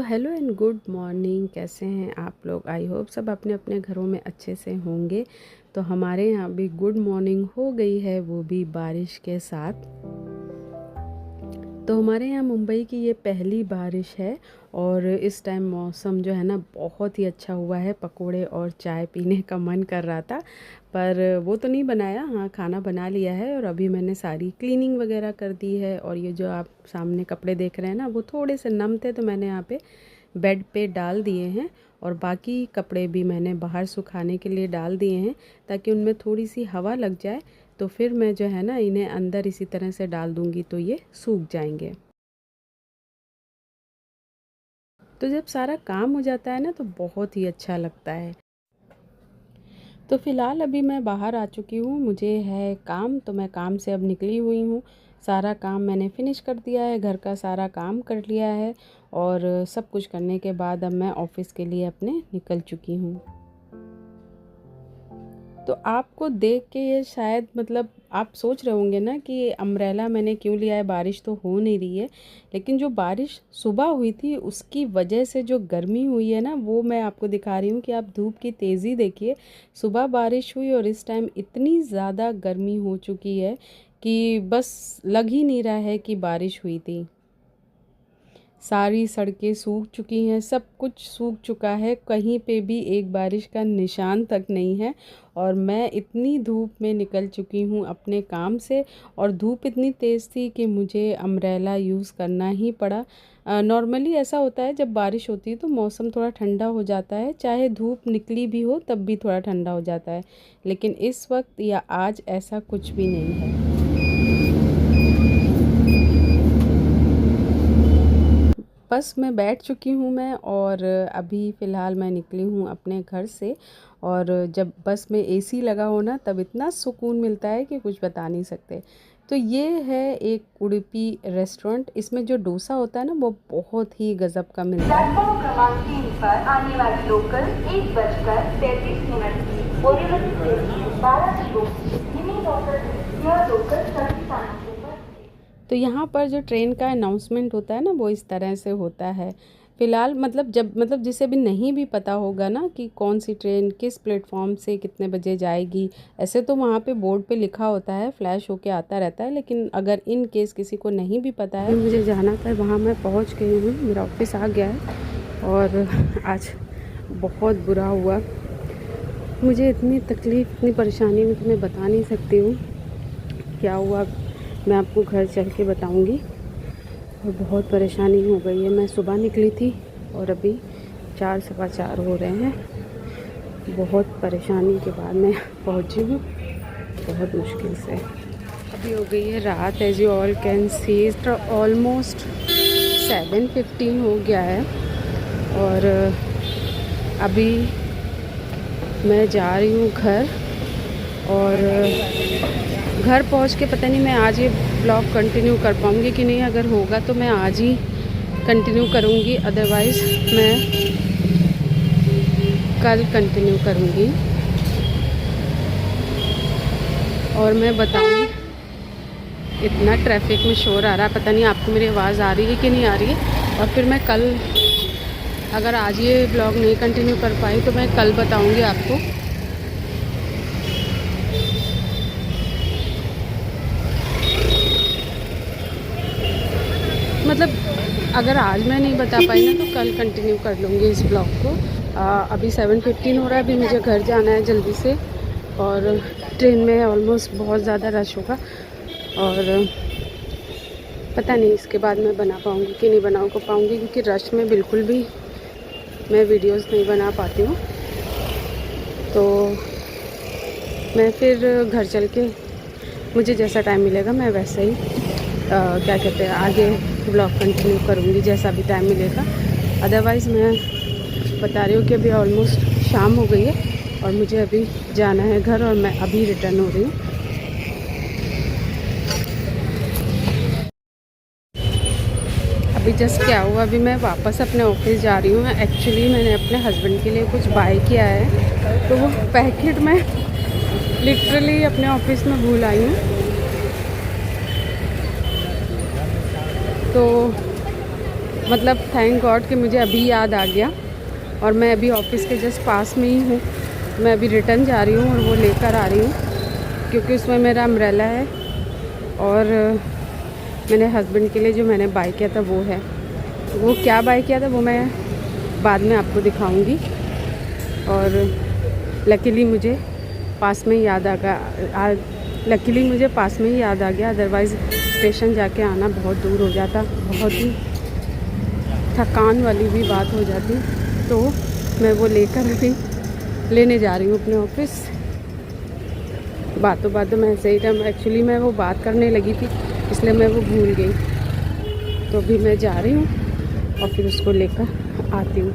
Hello and good morning. कैसे हैं आप लोग? आई होप सब अपने अपने घरों में अच्छे से होंगे। तो हमारे यहाँ भी गुड मॉर्निंग हो गई है, वो भी बारिश के साथ। तो हमारे यहाँ मुंबई की ये पहली बारिश है और इस टाइम मौसम जो है ना बहुत ही अच्छा हुआ है। पकोड़े और चाय पीने का मन कर रहा था, पर वो तो नहीं बनाया। हाँ, खाना बना लिया है और अभी मैंने सारी क्लीनिंग वगैरह कर दी है। और ये जो आप सामने कपड़े देख रहे हैं ना, वो थोड़े से नम थे तो मैंने यहाँ पे बेड पे डाल दिए हैं। और बाकी कपड़े भी मैंने बाहर सुखाने के लिए डाल दिए हैं ताकि उनमें थोड़ी सी हवा लग जाए। तो फिर मैं जो है ना इन्हें अंदर इसी तरह से डाल दूँगी तो ये सूख जाएंगे। तो जब सारा काम हो जाता है ना तो बहुत ही अच्छा लगता है। तो फ़िलहाल अभी मैं बाहर आ चुकी हूँ, मुझे है काम, तो मैं काम से अब निकली हुई हूँ। सारा काम मैंने फ़िनिश कर दिया है, घर का सारा काम कर लिया है और सब कुछ करने के बाद अब मैं ऑफ़िस के लिए अपने निकल चुकी हूँ। तो आपको देख के ये शायद आप सोच रहे होंगे ना कि अम्ब्रेला मैंने क्यों लिया है, बारिश तो हो नहीं रही है। लेकिन जो बारिश सुबह हुई थी उसकी वजह से जो गर्मी हुई है ना, वो मैं आपको दिखा रही हूँ कि आप धूप की तेज़ी देखिए। सुबह बारिश हुई और इस टाइम इतनी ज़्यादा गर्मी हो चुकी है कि बस लग ही नहीं रहा है कि बारिश हुई थी। सारी सड़कें सूख चुकी हैं, सब कुछ सूख चुका है, कहीं पे भी एक बारिश का निशान तक नहीं है। और मैं इतनी धूप में निकल चुकी हूँ अपने काम से और धूप इतनी तेज़ थी कि मुझे अम्ब्रेला यूज़ करना ही पड़ा। नॉर्मली ऐसा होता है जब बारिश होती है तो मौसम थोड़ा ठंडा हो जाता है, चाहे धूप निकली भी हो तब भी थोड़ा ठंडा हो जाता है। लेकिन इस वक्त या आज ऐसा कुछ भी नहीं है। बस मैं बैठ चुकी हूँ मैं, और अभी फ़िलहाल मैं निकली हूँ अपने घर से। और जब बस में एसी लगा हो ना तब इतना सुकून मिलता है कि कुछ बता नहीं सकते। तो ये है एक उडुपी रेस्टोरेंट। इसमें जो डोसा होता है ना वो बहुत ही गज़ब का मिलता है। प्लेटफॉर्म क्रमांक 3 पर आने वाली लोकल 1:33 की बोरीवली से 12 की यह लोकल सभी स्थानों पर। तो यहाँ पर जो ट्रेन का अनाउंसमेंट होता है ना वो इस तरह से होता है। फ़िलहाल जिसे भी नहीं भी पता होगा ना कि कौन सी ट्रेन किस प्लेटफॉर्म से कितने बजे जाएगी, ऐसे तो वहाँ पे बोर्ड पे लिखा होता है, फ्लैश होके आता रहता है। लेकिन अगर इन केस किसी को नहीं भी पता है, मुझे जाना था, वहाँ मैं पहुँच गई हूँ, मेरा ऑफिस आ गया है। और आज बहुत बुरा हुआ, मुझे इतनी तकलीफ़ इतनी परेशानी में तुम्हें बता नहीं सकती हूँ क्या हुआ। मैं आपको घर चल के बताऊँगी। और बहुत परेशानी हो गई है। मैं सुबह निकली थी और अभी 4 सवा 4 हो रहे हैं। बहुत परेशानी के बाद मैं पहुंची हूँ, बहुत मुश्किल से। अभी हो गई है रात, as you all can see almost 7:15 हो गया है। और अभी मैं जा रही हूँ घर। और घर पहुँच के पता नहीं मैं आज ये ब्लॉग कंटिन्यू कर पाऊँगी कि नहीं। अगर होगा तो मैं आज ही कंटिन्यू करूँगी, अदरवाइज़ मैं कल कंटिन्यू करूँगी। और मैं बताऊँगी, इतना ट्रैफिक में शोर आ रहा है, पता नहीं आपको मेरी आवाज़ आ रही है कि नहीं आ रही है। और फिर मैं कल, अगर आज ये ब्लॉग नहीं कंटिन्यू कर पाई तो मैं कल बताऊँगी आपको। अगर आज मैं नहीं बता पाई ना तो कल कंटिन्यू कर लूँगी इस ब्लॉग को। अभी 7:15 हो रहा है, अभी मुझे घर जाना है जल्दी से। और ट्रेन में ऑलमोस्ट बहुत ज़्यादा रश होगा और पता नहीं इसके बाद मैं बना पाऊँगी कि नहीं बना पाऊँगी, क्योंकि रश में बिल्कुल भी मैं वीडियोस नहीं बना पाती हूँ। तो मैं फिर घर चल के मुझे जैसा टाइम मिलेगा मैं वैसे ही क्या कहते हैं आगे ब्लॉग कंटिन्यू करूँगी, जैसा भी टाइम मिलेगा। अदरवाइज़ मैं बता रही हूँ कि अभी ऑलमोस्ट शाम हो गई है और मुझे अभी जाना है घर और मैं अभी रिटर्न हो रही हूँ। अभी जस्ट क्या हुआ, अभी मैं वापस अपने ऑफिस जा रही हूँ। एक्चुअली मैंने अपने हस्बैंड के लिए कुछ बाय किया है, तो वो पैकेट मैं लिटरली अपने ऑफिस में भूल आई हूँ। तो मतलब थैंक गॉड कि मुझे अभी याद आ गया। और मैं अभी ऑफिस के जस्ट पास में ही हूँ। मैं अभी रिटर्न जा रही हूँ और वो लेकर आ रही हूँ, क्योंकि उसमें मेरा अम्ब्रेला है और मेरे हस्बैंड के लिए जो मैंने बाय किया था वो है। वो क्या बाय किया था वो मैं बाद में आपको दिखाऊंगी। और लकीली मुझे पास में ही याद आ गया, लकीली मुझे पास में ही याद आ गया, अदरवाइज़ स्टेशन जाके आना बहुत दूर हो जाता, बहुत ही थकान वाली भी बात हो जाती। तो मैं वो लेकर अभी लेने जा रही हूँ अपने ऑफिस। बातों बातों में ऐसे ही टाइम एक्चुअली मैं वो बात करने लगी थी, इसलिए मैं वो भूल गई। तो अभी मैं जा रही हूँ और फिर उसको लेकर आती हूँ।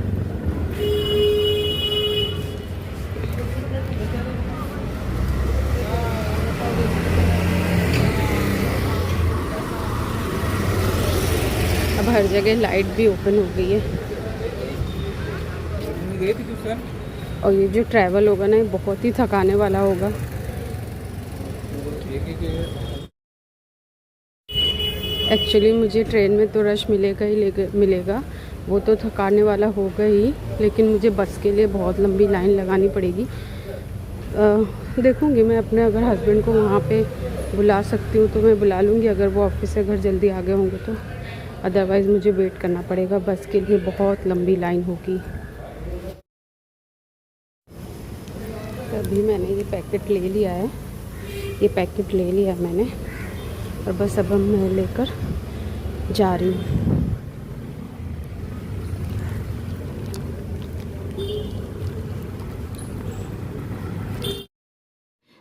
अब हर जगह लाइट भी ओपन हो गई है। और ये जो ट्रैवल होगा ना, ये बहुत ही थकाने वाला होगा। एक्चुअली मुझे ट्रेन में तो रश मिलेगा ही मिलेगा, वो तो थकाने वाला होगा ही, लेकिन मुझे बस के लिए बहुत लंबी लाइन लगानी पड़ेगी। देखूँगी मैं अपने, अगर हस्बैंड को वहाँ पे बुला सकती हूँ तो मैं बुला लूँगी, अगर वो ऑफिस से घर जल्दी आ गए होंगे तो। अदरवाइज़ मुझे वेट करना पड़ेगा बस के लिए, बहुत लंबी लाइन होगी। तो अभी मैंने ये पैकेट ले लिया है, ये पैकेट ले लिया है मैंने, और बस अब मैं लेकर जा रही हूँ।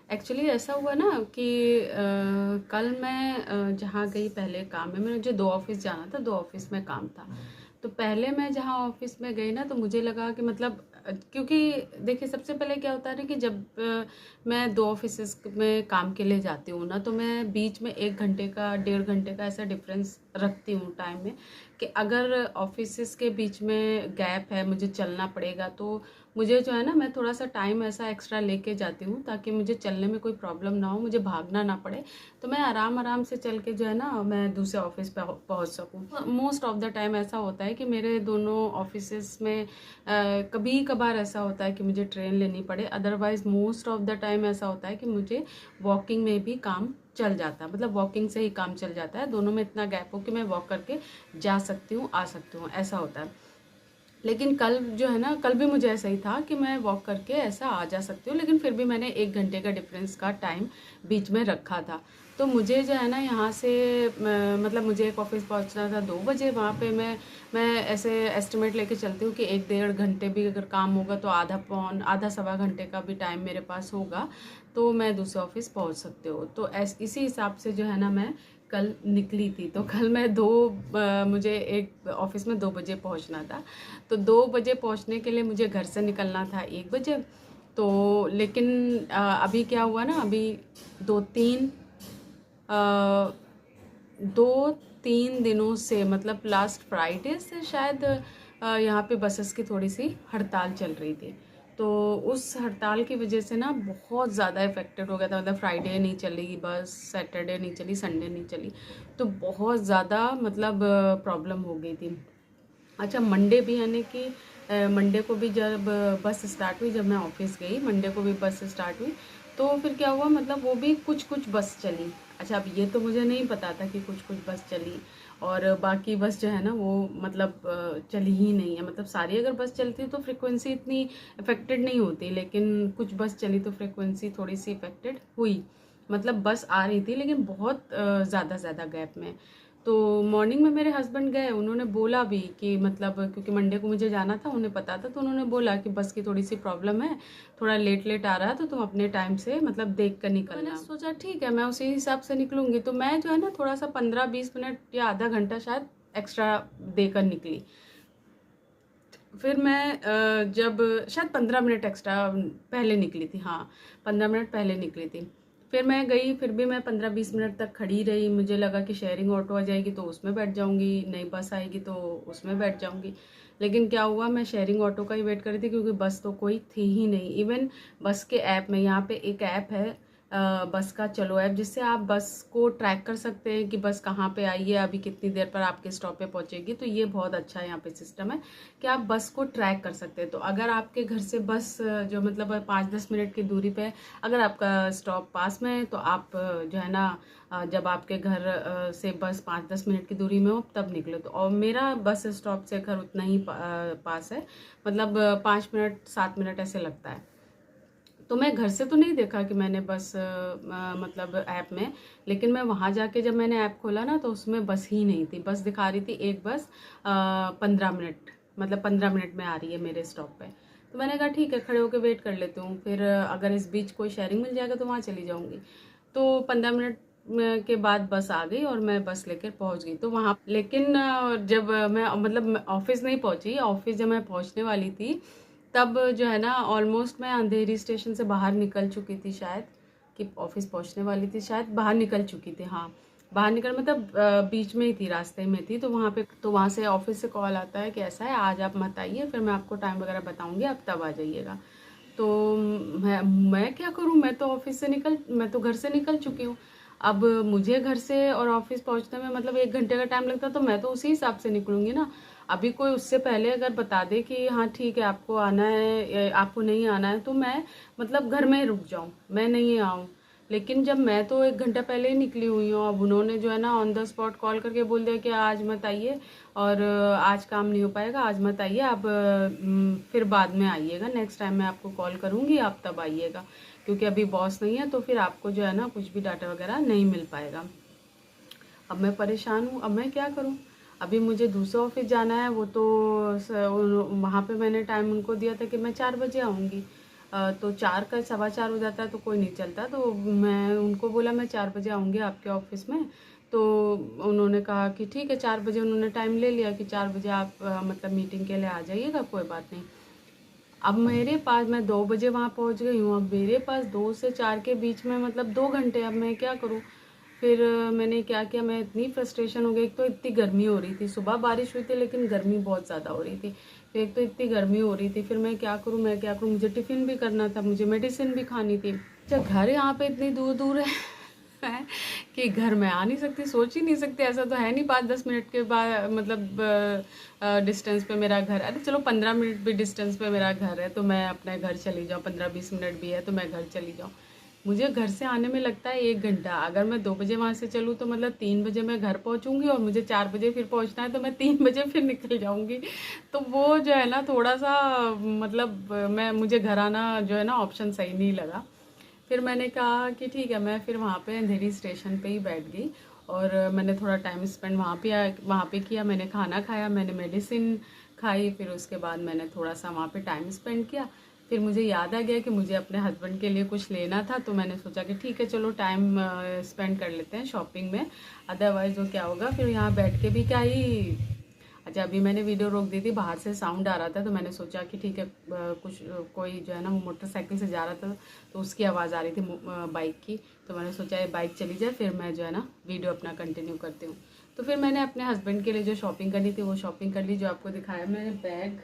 एक्चुअली ऐसा हुआ ना कि कल मैं जहाँ गई पहले काम में, मुझे 2 ऑफिस जाना था, 2 ऑफिस में काम था। तो पहले मैं जहाँ ऑफिस में गई ना, तो मुझे लगा कि मतलब क्योंकि देखिए सबसे पहले क्या होता है ना कि जब मैं 2 ऑफिस में काम के लिए जाती हूँ ना, तो मैं बीच में 1 घंटे का 1.5 घंटे का ऐसा डिफरेंस रखती हूँ टाइम में, कि अगर ऑफिस के बीच में गैप है, मुझे चलना पड़ेगा, तो मुझे जो है ना, मैं थोड़ा सा टाइम ऐसा एक्स्ट्रा लेके जाती हूँ ताकि मुझे चलने में कोई प्रॉब्लम ना हो, मुझे भागना ना पड़े। तो मैं आराम आराम से चल के जो है ना, मैं दूसरे ऑफिस पे पहुँच सकूँ। मोस्ट ऑफ द टाइम ऐसा होता है कि मेरे दोनों ऑफिसेस में कभी कभार ऐसा होता है कि मुझे ट्रेन लेनी पड़े, otherwise most of the time ऐसा होता है कि मुझे वॉकिंग में भी काम चल जाता है, मतलब वॉकिंग से ही काम चल जाता है। दोनों में इतना गैप हो कि मैं वॉक करके जा सकती हूँ, आ सकती हूँ, ऐसा होता है। लेकिन कल जो है ना, कल भी मुझे ऐसा ही था कि मैं वॉक करके ऐसा आ जा सकती हूँ, लेकिन फिर भी मैंने 1 घंटे का डिफरेंस का टाइम बीच में रखा था। तो मुझे जो है ना यहाँ से मतलब मुझे एक ऑफिस पहुँचना था 2 बजे, वहाँ पे मैं ऐसे एस्टिमेट लेके चलती हूँ कि 1-1.5 घंटे भी अगर काम होगा तो आधा सवा घंटे का भी टाइम मेरे पास होगा, तो मैं दूसरे ऑफिस पहुँच सकती हूँ। तो इसी हिसाब से जो है ना, मैं कल निकली थी। तो कल मैं मुझे एक ऑफिस में 2 बजे पहुंचना था। तो 2 बजे पहुंचने के लिए मुझे घर से निकलना था 1 बजे। तो लेकिन अभी क्या हुआ ना, अभी 2-3 2-3 दिनों से, मतलब लास्ट फ्राइडे से शायद यहाँ पे बसेस की थोड़ी सी हड़ताल चल रही थी। तो उस हड़ताल की वजह से ना बहुत ज़्यादा इफेक्टेड हो गया था, मतलब फ्राइडे नहीं चली बस, सैटरडे नहीं चली, संडे नहीं चली, तो बहुत ज़्यादा मतलब प्रॉब्लम हो गई थी। अच्छा, मंडे भी, यानी कि मंडे को भी जब बस स्टार्ट हुई, जब मैं ऑफिस गई मंडे को भी बस स्टार्ट हुई, तो फिर क्या हुआ, मतलब वो भी कुछ कुछ बस चली। अच्छा, अब ये तो मुझे नहीं पता था कि कुछ कुछ बस चली और बाकी बस जो है ना वो मतलब चली ही नहीं है। मतलब सारी अगर बस चलती तो फ्रिक्वेंसी इतनी इफेक्टेड नहीं होती, लेकिन कुछ बस चली तो फ्रिक्वेंसी थोड़ी सी इफेक्टेड हुई। मतलब बस आ रही थी लेकिन बहुत ज़्यादा गैप में। तो मॉर्निंग में मेरे हस्बैंड गए, उन्होंने बोला भी कि मतलब क्योंकि मंडे को मुझे जाना था, उन्हें पता था, तो उन्होंने बोला कि बस की थोड़ी सी प्रॉब्लम है, थोड़ा लेट आ रहा है, तो तुम अपने टाइम से मतलब देख कर निकलना। मैंने सोचा ठीक है, मैं उसी हिसाब से निकलूंगी। तो मैं जो है ना थोड़ा सा 15-20 मिनट या आधा घंटा शायद एक्स्ट्रा देकर निकली। फिर मैं जब शायद 15 मिनट एक्स्ट्रा पहले निकली थी, हाँ 15 मिनट पहले निकली थी। फिर मैं गई, फिर भी मैं 15-20 मिनट तक खड़ी रही। मुझे लगा कि शेयरिंग ऑटो आ जाएगी तो उसमें बैठ जाऊंगी, नई बस आएगी तो उसमें बैठ जाऊंगी। लेकिन क्या हुआ, मैं शेयरिंग ऑटो का ही वेट कर रही थी क्योंकि बस तो कोई थी ही नहीं। इवन बस के ऐप में, यहाँ पे एक ऐप है बस का चलो ऐप, जिससे आप बस को ट्रैक कर सकते हैं कि बस कहाँ पे आई है, अभी कितनी देर पर आपके स्टॉप पे पहुँचेगी। तो ये बहुत अच्छा यहाँ पे सिस्टम है कि आप बस को ट्रैक कर सकते हैं। तो अगर आपके घर से बस जो मतलब 5-10 मिनट की दूरी पे है, अगर आपका स्टॉप पास में है तो आप जो है ना जब आपके घर से बस 5-10 मिनट की दूरी में हो तब निकलो। तो और मेरा बस स्टॉप से घर उतना ही पास है, मतलब 5 मिनट 7 मिनट ऐसे लगता है। तो मैं घर से तो नहीं देखा कि मैंने बस मतलब ऐप में, लेकिन मैं वहाँ जाके जब मैंने ऐप खोला ना तो उसमें बस ही नहीं थी। बस दिखा रही थी एक बस 15 मिनट, मतलब 15 मिनट में आ रही है मेरे स्टॉप पे। तो मैंने कहा ठीक है, खड़े होकर वेट कर लेती हूँ, फिर अगर इस बीच कोई शेयरिंग मिल जाएगा तो वहाँ चली जाऊँगी। तो 15 मिनट के बाद बस आ गई और मैं बस लेकर पहुंच गई। तो वहाँ लेकिन जब मैं मतलब ऑफिस नहीं पहुंची, ऑफिस जब मैं पहुंचने वाली थी तब जो है ना ऑलमोस्ट मैं अंधेरी स्टेशन से बाहर निकल चुकी थी, शायद कि ऑफिस पहुंचने वाली थी, शायद बाहर निकल चुकी थी। हाँ, बाहर निकल मतलब बीच में ही थी, रास्ते में थी। तो वहाँ पे, तो वहाँ से ऑफिस से कॉल आता है कि ऐसा है आज आप मत आइए, फिर मैं आपको टाइम वगैरह बताऊंगी, आप तब आ जाइएगा। तो मैं क्या करूँ, मैं तो ऑफिस से निकल, मैं तो घर से निकल चुकी हूँ। अब मुझे घर से और ऑफिस पहुंचने में मतलब 1 घंटे का टाइम लगता, तो मैं तो उसी हिसाब से निकलूंगी ना। अभी कोई उससे पहले अगर बता दे कि हाँ ठीक है आपको आना है या आपको नहीं आना है, तो मैं मतलब घर में ही रुक जाऊँ, मैं नहीं आऊँ। लेकिन जब मैं तो 1 घंटा पहले ही निकली हुई हूँ, अब उन्होंने जो है ना ऑन द स्पॉट कॉल करके बोल दिया कि आज मत आइए और आज काम नहीं हो पाएगा, आज मत आइए आप, फिर बाद में आइएगा, नेक्स्ट टाइम मैं आपको कॉल करूँगी, आप तब आइएगा, क्योंकि अभी बॉस नहीं है तो फिर आपको जो है ना कुछ भी डाटा वगैरह नहीं मिल पाएगा। अब मैं परेशान हूँ, अब मैं क्या करूँ। अभी मुझे दूसरा ऑफिस जाना है, वो तो वहाँ पे मैंने टाइम उनको दिया था कि मैं 4 बजे आऊँगी। तो 4 का 4:15 हो जाता है तो कोई नहीं चलता। तो मैं उनको बोला मैं 4 बजे आऊँगी आपके ऑफिस में। तो उन्होंने कहा कि ठीक है, 4 बजे उन्होंने टाइम ले लिया कि 4 बजे आप मतलब मीटिंग के लिए आ जाइएगा, कोई बात नहीं। अब मेरे पास, मैं 2 बजे वहाँ पहुँच गई हूँ, अब मेरे पास 2 से 4 के बीच में मतलब 2 घंटे, अब मैं क्या करूँ। फिर मैंने क्या किया, मैं इतनी फ्रस्ट्रेशन हो गई। एक तो इतनी गर्मी हो रही थी, सुबह बारिश हुई थी लेकिन गर्मी बहुत ज़्यादा हो रही थी। फिर एक तो इतनी गर्मी हो रही थी, फिर मैं क्या करूँ, मैं क्या करूँ, मुझे टिफ़िन भी करना था, मुझे मेडिसिन भी खानी थी। जब घर यहाँ पे इतनी दूर दूर है कि घर में आ नहीं सकती, सोच ही नहीं सकती। ऐसा तो है नहीं 5-10 मिनट के बाद मतलब डिस्टेंस पे मेरा घर, अरे चलो 15 मिनट भी डिस्टेंस पे मेरा घर है तो मैं अपने घर चली जाऊँ, 15-20 मिनट भी है तो मैं घर चली जाऊँ। मुझे घर से आने में लगता है 1 घंटा। अगर मैं 2 बजे वहाँ से चलूँ तो मतलब 3 बजे मैं घर पहुँचूँगी, और मुझे 4 बजे फिर पहुँचना है तो मैं 3 बजे फिर निकल जाऊँगी। तो वो जो है ना थोड़ा सा मतलब मैं, मुझे घर आना जो है ना ऑप्शन सही नहीं लगा। फिर मैंने कहा कि ठीक है, मैं फिर वहाँ पे अंधेरी स्टेशन पे ही बैठ गई और मैंने थोड़ा टाइम स्पेंड वहाँ पे किया। मैंने खाना खाया, मैंने मेडिसिन खाई, फिर उसके बाद मैंने थोड़ा सा वहाँ पे टाइम स्पेंड किया। फिर मुझे याद आ गया कि मुझे अपने हस्बैंड के लिए कुछ लेना था, तो मैंने सोचा कि ठीक है चलो टाइम स्पेंड कर लेते हैं शॉपिंग में, अदरवाइज़ वो क्या होगा, फिर यहाँ बैठ के भी क्या ही। अच्छा, अभी मैंने वीडियो रोक दी थी, बाहर से साउंड आ रहा था तो मैंने सोचा कि ठीक है कुछ कोई जो है ना मोटरसाइकिल से जा रहा था तो उसकी आवाज़ आ रही थी बाइक की। तो मैंने सोचा ये बाइक चली जाए, फिर मैं जो है ना वीडियो अपना कंटिन्यू करती हूँ। तो फिर मैंने अपने हस्बैंड के लिए जो शॉपिंग करनी थी वो शॉपिंग कर ली, जो आपको दिखाया मैंने बैग,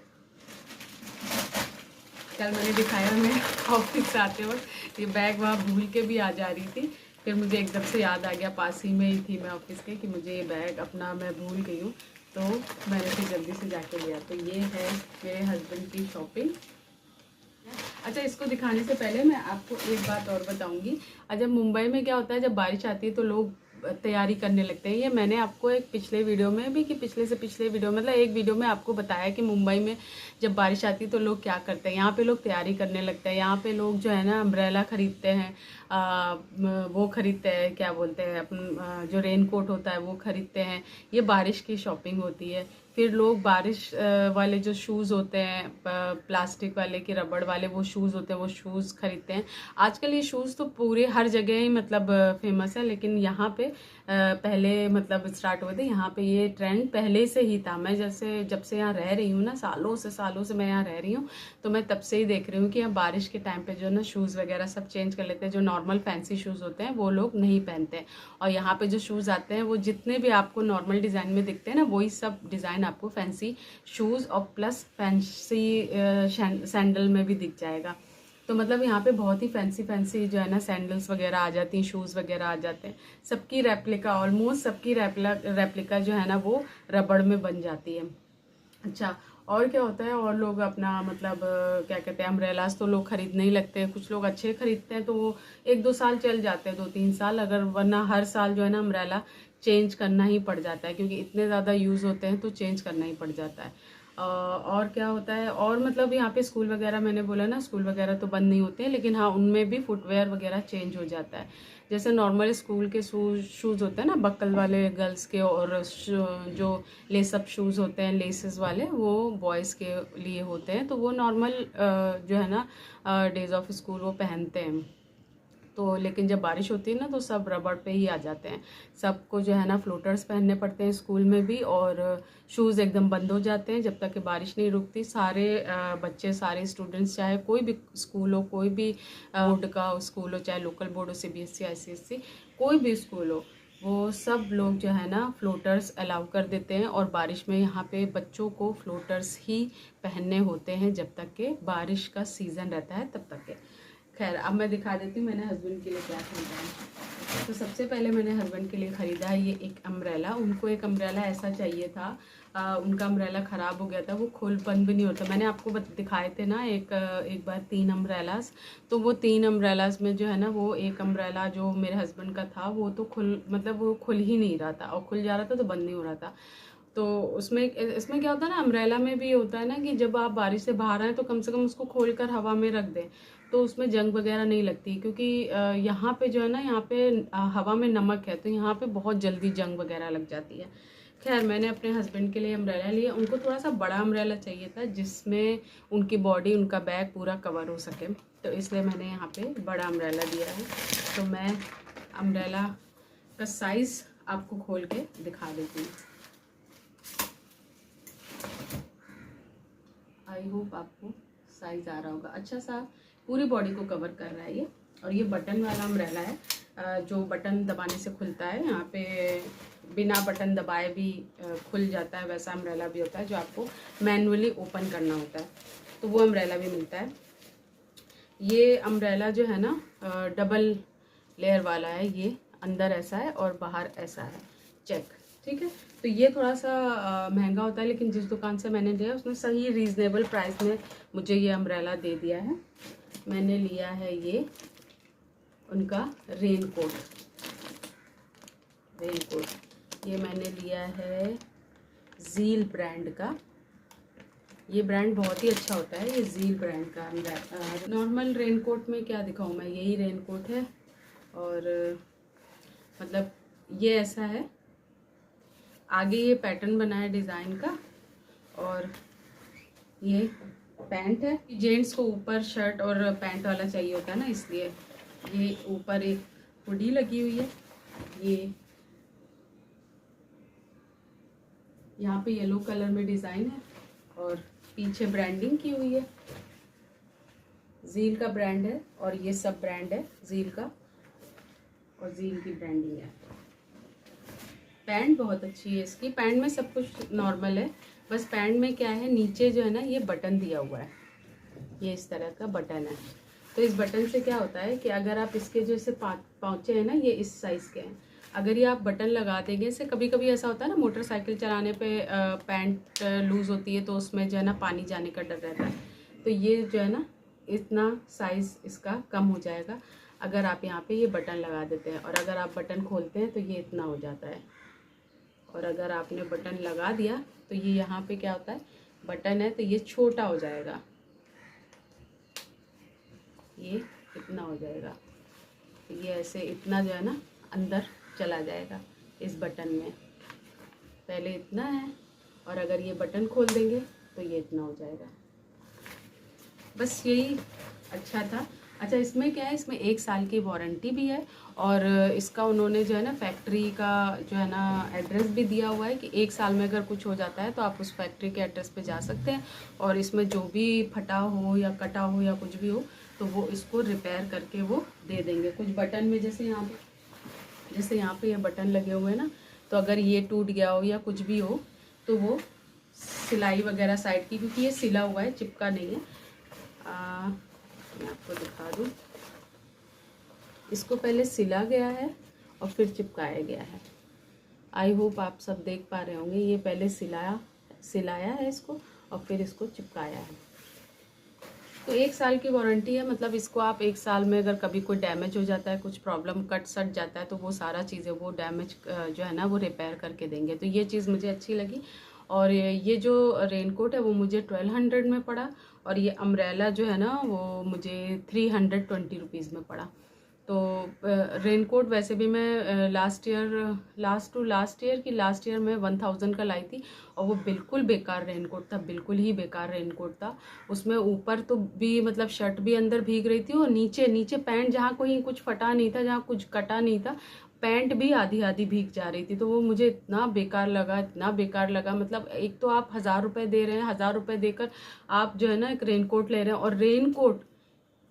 कल मैंने दिखाया मैं ऑफिस से आते वक्त ये बैग वहाँ भूल के भी आ जा रही थी। फिर मुझे एकदम से याद आ गया, पास ही में ही थी मैं ऑफिस के, कि मुझे ये बैग अपना मैं भूल गई हूँ, तो मैंने फिर जल्दी से जाके लिया। तो ये है मेरे हस्बैंड की शॉपिंग। अच्छा, इसको दिखाने से पहले मैं आपको एक बात और बताऊंगी। जब मुंबई में क्या होता है, जब बारिश आती है तो लोग तैयारी करने लगते हैं। ये मैंने आपको एक पिछले वीडियो में भी, कि पिछले से पिछले वीडियो मतलब एक वीडियो में आपको बताया कि मुंबई में जब बारिश आती है तो लोग क्या करते हैं। यहाँ पे लोग तैयारी करने लगते हैं, यहाँ पे लोग जो है ना अम्ब्रेला खरीदते हैं, वो खरीदते हैं, क्या बोलते हैं अपन, जो रेन कोट होता है वो खरीदते हैं। ये बारिश की शॉपिंग होती है। फिर लोग बारिश वाले जो शूज़ होते हैं, प्लास्टिक वाले के रबड़ वाले वो शूज़ होते हैं, वो शूज़ खरीदते हैं। आजकल ये शूज़ तो पूरे हर जगह ही मतलब फेमस है, लेकिन यहाँ पे पहले मतलब स्टार्ट हुए थे। यहाँ पे ये ट्रेंड पहले से ही था। मैं जैसे जब से यहाँ रह रही हूँ ना, सालों से मैं यहाँ रह रही हूँ, तो मैं तब से ही देख रही हूँ कि यहाँ बारिश के टाइम पे जो ना शूज़ वगैरह सब चेंज कर लेते हैं। जो नॉर्मल फैंसी शूज़ होते हैं वो लोग नहीं पहनते हैं, और यहाँ पे जो शूज़ आते हैं वो जितने भी आपको नॉर्मल डिज़ाइन में दिखते हैं ना, वही सब डिज़ाइन आपको फैंसी शूज़ और प्लस फैंसी सैंडल में भी दिख जाएगा। तो मतलब यहाँ पे बहुत ही फैंसी फैंसी जो है ना सैंडल्स वगैरह आ जाती हैं, शूज़ वगैरह आ जाते हैं। सबकी रेप्लिका, ऑलमोस्ट सबकी रेप्लिका जो है ना वो रबड़ में बन जाती है। अच्छा, और क्या होता है, और लोग अपना मतलब क्या कहते हैं, अम्ब्रेलास तो लोग खरीदने ही लगते हैं। कुछ लोग अच्छे खरीदते हैं तो वो 1-2 साल चल जाते हैं, 2-3 साल, अगर वरना हर साल जो है ना अम्ब्रेला चेंज करना ही पड़ जाता है, क्योंकि इतने ज़्यादा यूज़ होते हैं तो चेंज करना ही पड़ जाता है। और क्या होता है, और मतलब यहाँ पे स्कूल वगैरह, मैंने बोला ना स्कूल वगैरह तो बंद नहीं होते हैं, लेकिन हाँ उनमें भी फुटवेयर वगैरह चेंज हो जाता है। जैसे नॉर्मल स्कूल के शूज़ होते हैं ना बक्कल वाले गर्ल्स के, और जो लेसअप शूज़ होते हैं लेसेस वाले वो बॉयज़ के लिए होते हैं, तो वो नॉर्मल जो है ना डेज ऑफ स्कूल वो पहनते हैं। तो लेकिन जब बारिश होती है ना तो सब रबड़ पे ही आ जाते हैं। सबको जो है ना फ्लोटर्स पहनने पड़ते हैं स्कूल में भी, और शूज़ एकदम बंद हो जाते हैं जब तक कि बारिश नहीं रुकती। सारे बच्चे, सारे स्टूडेंट्स, चाहे कोई भी स्कूल हो, कोई भी बोर्ड का स्कूल हो, चाहे लोकल बोर्ड हो, CBSE ICSE, कोई भी स्कूल हो, वो सब लोग जो है ना फ्लोटर्स अलाउ कर देते हैं। और बारिश में यहाँ पे बच्चों को फ्लोटर्स ही पहनने होते हैं जब तक के बारिश का सीज़न रहता है तब तक के। खैर, अब मैं दिखा देती हूँ मैंने हस्बैंड के लिए क्या खरीदा है। तो सबसे पहले मैंने हस्बैंड के लिए ख़रीदा है ये एक अम्ब्रेला। उनको एक अम्ब्रेला ऐसा चाहिए था, उनका अम्ब्रेला ख़राब हो गया था, वो खोल बंद भी नहीं होता। मैंने आपको दिखाए थे ना एक बार 3 अम्ब्रेलास, तो वो 3 अम्ब्रेलास में जो है ना वो एक अम्ब्रेला जो मेरे हस्बैंड का था वो तो वो खुल ही नहीं रहा था, और खुल जा रहा था तो बंद नहीं हो रहा था। तो उसमें इसमें क्या होता है ना, अम्ब्रेला में भी होता है ना कि जब आप बारिश से बाहर आए तो कम से कम उसको खोल कर हवा में रख दें, तो उसमें जंग वगैरह नहीं लगती। क्योंकि यहाँ पे जो है ना, यहाँ पे हवा में नमक है, तो यहाँ पे बहुत जल्दी जंग वगैरह लग जाती है। खैर, मैंने अपने हस्बैंड के लिए अम्ब्रेला लिया। उनको थोड़ा सा बड़ा अम्ब्रेला चाहिए था जिसमें उनकी बॉडी, उनका बैग पूरा कवर हो सके, तो इसलिए मैंने यहाँ पे बड़ा अम्ब्रेला लिया है। तो मैं अम्ब्रेला का साइज़ आपको खोल के दिखा देती हूँ। आई होप आपको साइज़ आ रहा होगा। अच्छा सा पूरी बॉडी को कवर कर रहा है ये। और ये बटन वाला अम्ब्रेला है, जो बटन दबाने से खुलता है। यहाँ पे बिना बटन दबाए भी खुल जाता है, वैसा अम्ब्रेला भी होता है जो आपको मैनुअली ओपन करना होता है, तो वो अम्ब्रेला भी मिलता है। ये अम्ब्रेला जो है ना डबल लेयर वाला है, ये अंदर ऐसा है और बाहर ऐसा है, चेक, ठीक है। तो ये थोड़ा सा महंगा होता है, लेकिन जिस दुकान से मैंने लिया उसने सही रीज़नेबल प्राइस में मुझे ये अम्ब्रेला दे दिया है। मैंने लिया है ये उनका रेन कोट, ये मैंने लिया है ज़ील ब्रांड का। ये ब्रांड बहुत ही अच्छा होता है, ये ज़ील ब्रांड का। नॉर्मल रेन कोट में क्या दिखाऊँ मैं, यही रेन कोट है, और मतलब ये ऐसा है, आगे ये पैटर्न बना है डिज़ाइन का, और ये पैंट है। जेंट्स को ऊपर शर्ट और पैंट वाला चाहिए होता है ना, इसलिए ये ऊपर एक हुडी लगी हुई है। ये यहाँ पे येलो कलर में डिज़ाइन है और पीछे ब्रांडिंग की हुई है, ज़ील का ब्रांड है, और ये सब ब्रांड है ज़ील का, और ज़ील की ब्रांडिंग है। पैंट बहुत अच्छी है इसकी, पैंट में सब कुछ नॉर्मल है, बस पैंट में क्या है, नीचे जो है ना ये बटन दिया हुआ है, ये इस तरह का बटन है। तो इस बटन से क्या होता है कि अगर आप इसके जो ऐसे पाँचे हैं ना, ये इस साइज़ के हैं, अगर ये आप बटन लगा देंगे, इससे कभी कभी ऐसा होता है ना, मोटरसाइकिल चलाने पे पैंट लूज़ होती है तो उसमें जो है ना पानी जाने का डर रहता है, तो ये जो है ना इतना साइज़ इसका कम हो जाएगा अगर आप यहाँ पे ये बटन लगा देते हैं। और अगर आप बटन खोलते हैं तो ये इतना हो जाता है, और अगर आपने बटन लगा दिया तो ये यहाँ पे क्या होता है, बटन है तो ये छोटा हो जाएगा, ये इतना हो जाएगा, तो ये ऐसे इतना जो है ना अंदर चला जाएगा इस बटन में, पहले इतना है, और अगर ये बटन खोल देंगे तो ये इतना हो जाएगा। बस यही अच्छा था। अच्छा, इसमें क्या है, इसमें 1 साल की वारंटी भी है, और इसका उन्होंने जो है ना फैक्ट्री का जो है ना एड्रेस भी दिया हुआ है कि 1 साल में अगर कुछ हो जाता है तो आप उस फैक्ट्री के एड्रेस पे जा सकते हैं, और इसमें जो भी फटा हो या कटा हो या कुछ भी हो तो वो इसको रिपेयर करके वो दे देंगे। कुछ बटन में जैसे यहाँ पे ये बटन लगे हुए हैं ना, तो अगर ये टूट गया हो या कुछ भी हो तो वो सिलाई वगैरह साइड की, क्योंकि ये सिला हुआ है, चिपका नहीं है, मैं आपको दिखा दूँ, इसको पहले सिला गया है और फिर चिपकाया गया है। आई होप आप सब देख पा रहे होंगे, ये पहले सिलाया है इसको और फिर इसको चिपकाया है। तो 1 साल की वारंटी है, मतलब इसको आप 1 साल में अगर कभी कोई डैमेज हो जाता है, कुछ प्रॉब्लम कट सट जाता है, तो वो सारा चीज़ें वो डैमेज जो है ना वो रिपेयर करके देंगे। तो ये चीज़ मुझे अच्छी लगी। और ये जो रेनकोट है वो मुझे 1200 में पड़ा, और ये अम्ब्रेला जो है ना वो मुझे 320 रुपीज़ में पड़ा। तो रेनकोट वैसे भी मैं लास्ट ईयर में 1000 का लाई थी, और वो बिल्कुल बेकार रेनकोट था, बिल्कुल ही बेकार रेनकोट था। उसमें ऊपर तो भी मतलब शर्ट भी अंदर भीग रही थी, और नीचे पैंट जहाँ कोई कुछ फटा नहीं था, जहाँ कुछ कटा नहीं था, पैंट भी आधी आधी भीग जा रही थी। तो वो मुझे इतना बेकार लगा। मतलब एक तो आप 1000 रुपये दे रहे हैं, 1000 रुपये देकर आप जो है ना एक रेनकोट ले रहे हैं, और रेनकोट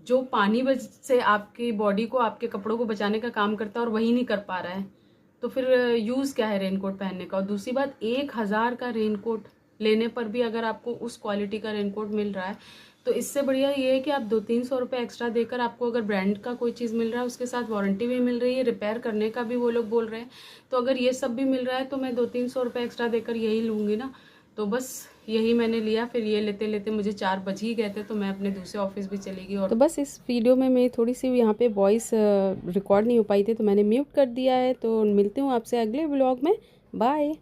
जो पानी से आपकी बॉडी को, आपके कपड़ों को बचाने का काम करता है और वही नहीं कर पा रहा है, तो फिर यूज़ क्या है रेनकोट पहनने का। और दूसरी बात, 1000 का रेनकोट लेने पर भी अगर आपको उस क्वालिटी का रेनकोट मिल रहा है, तो इससे बढ़िया ये है कि आप 200-300 रुपये एक्स्ट्रा देकर आपको अगर ब्रांड का कोई चीज़ मिल रहा है, उसके साथ वारंटी भी मिल रही है, रिपेयर करने का भी वो लोग बोल रहे हैं। तो अगर ये सब भी मिल रहा है तो मैं 200-300 रुपये एक्स्ट्रा देकर यही लूँगी ना। तो बस यही मैंने लिया। फिर ये लेते लेते मुझे 4 बज ही गए थे, तो मैं अपने दूसरे ऑफिस भी चली गई। और तो बस इस वीडियो में मेरी थोड़ी सी यहाँ पे वॉइस रिकॉर्ड नहीं हो पाई थी, तो मैंने म्यूट कर दिया है। तो मिलती हूँ आपसे अगले व्लॉग में। बाय।